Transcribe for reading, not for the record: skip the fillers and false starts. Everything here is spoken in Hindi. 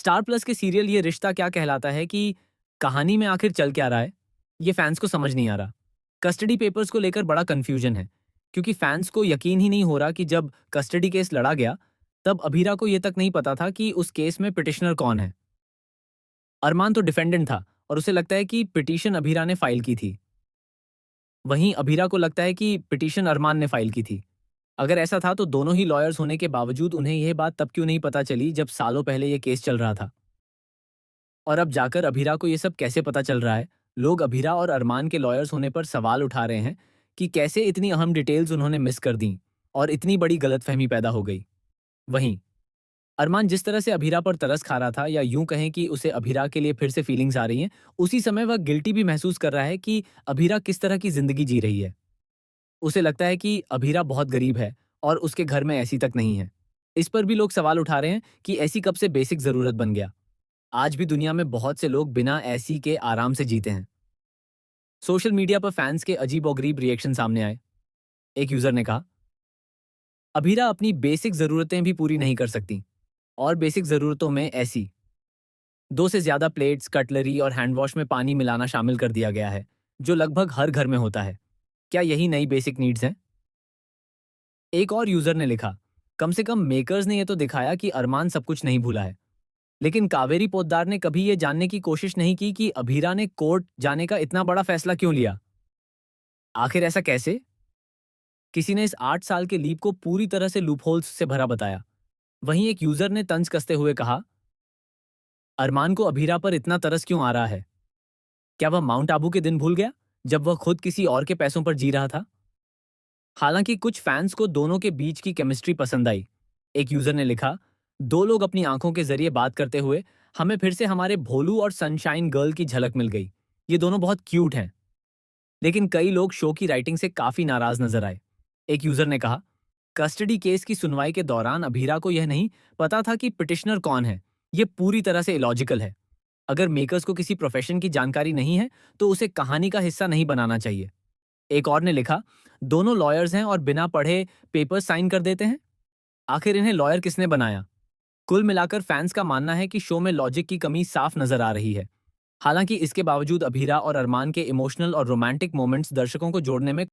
स्टार प्लस के सीरियल ये रिश्ता क्या कहलाता है कि कहानी में आखिर चल क्या रहा है, ये फैंस को समझ नहीं आ रहा। कस्टडी पेपर्स को लेकर बड़ा कंफ्यूजन है, क्योंकि फैंस को यकीन ही नहीं हो रहा कि जब कस्टडी केस लड़ा गया, तब अभीरा को ये तक नहीं पता था कि उस केस में पिटिशनर कौन है। अरमान तो डिफेंडेंट था और उसे लगता है कि पिटीशन अभीरा ने फाइल की थी। वहीं अभीरा को लगता है कि पिटीशन अरमान ने फाइल की थी। अगर ऐसा था तो दोनों ही लॉयर्स होने के बावजूद उन्हें यह बात तब क्यों नहीं पता चली जब सालों पहले ये केस चल रहा था। और अब जाकर अभीरा को ये सब कैसे पता चल रहा है? लोग अभीरा और अरमान के लॉयर्स होने पर सवाल उठा रहे हैं कि कैसे इतनी अहम डिटेल्स उन्होंने मिस कर दी और इतनी बड़ी गलतफहमी पैदा हो गई। वहीं अरमान जिस तरह से अभीरा पर तरस खा रहा था, या यूं कहें कि उसे अभीरा के लिए फिर से फीलिंग्स आ रही हैं, उसी समय वह गिल्टी भी महसूस कर रहा है कि अभीरा किस तरह की जिंदगी जी रही है। उसे लगता है कि अभीरा बहुत गरीब है और उसके घर में ऐसी तक नहीं है। इस पर भी लोग सवाल उठा रहे हैं कि ऐसी कब से बेसिक जरूरत बन गया। आज भी दुनिया में बहुत से लोग बिना ऐसी के आराम से जीते हैं। सोशल मीडिया पर फैंस के अजीब और गरीब रिएक्शन सामने आए। एक यूजर ने कहा, अभीरा अपनी बेसिक जरूरतें भी पूरी नहीं कर सकती, और बेसिक जरूरतों में ऐसी 2 से ज्यादा प्लेट्स, कटलरी और हैंड वॉश में पानी मिलाना शामिल कर दिया गया है, जो लगभग हर घर में होता है। क्या यही नई बेसिक नीड्स हैं? एक और यूजर ने लिखा, कम से कम मेकर्स ने यह तो दिखाया कि अरमान सब कुछ नहीं भूला है। लेकिन कावेरी पोद्दार ने कभी यह जानने की कोशिश नहीं की कि अभीरा ने कोर्ट जाने का इतना बड़ा फैसला क्यों लिया। आखिर ऐसा कैसे? किसी ने इस 8 साल के लीप को पूरी तरह से लूपहोल्स से भरा बताया। वहीं एक यूजर ने तंज कसते हुए कहा, अरमान को अभीरा पर इतना तरस क्यों आ रहा है? क्या वह माउंट आबू के दिन भूल गया, जब वह खुद किसी और के पैसों पर जी रहा था? हालांकि कुछ फैंस को दोनों के बीच की केमिस्ट्री पसंद आई। एक यूजर ने लिखा, दो लोग अपनी आंखों के जरिए बात करते हुए हमें फिर से हमारे भोलू और सनशाइन गर्ल की झलक मिल गई। ये दोनों बहुत क्यूट हैं। लेकिन कई लोग शो की राइटिंग से काफी नाराज नजर आए। एक यूजर ने कहा, कस्टडी केस की सुनवाई के दौरान अभीरा को यह नहीं पता था कि पिटिशनर कौन है। यह पूरी तरह से इलॉजिकल है। अगर मेकर्स को किसी प्रोफेशन की जानकारी नहीं है, तो उसे कहानी का हिस्सा नहीं बनाना चाहिए। एक और ने लिखा, दोनों लॉयर्स हैं और बिना पढ़े पेपर्स साइन कर देते हैं। आखिर इन्हें लॉयर किसने बनाया? कुल मिलाकर फैंस का मानना है कि शो में लॉजिक की कमी साफ नजर आ रही है। हालांकि इसके बावजूद अभीरा और अरमान के इमोशनल और रोमांटिक मोमेंट्स दर्शकों को जोड़ने में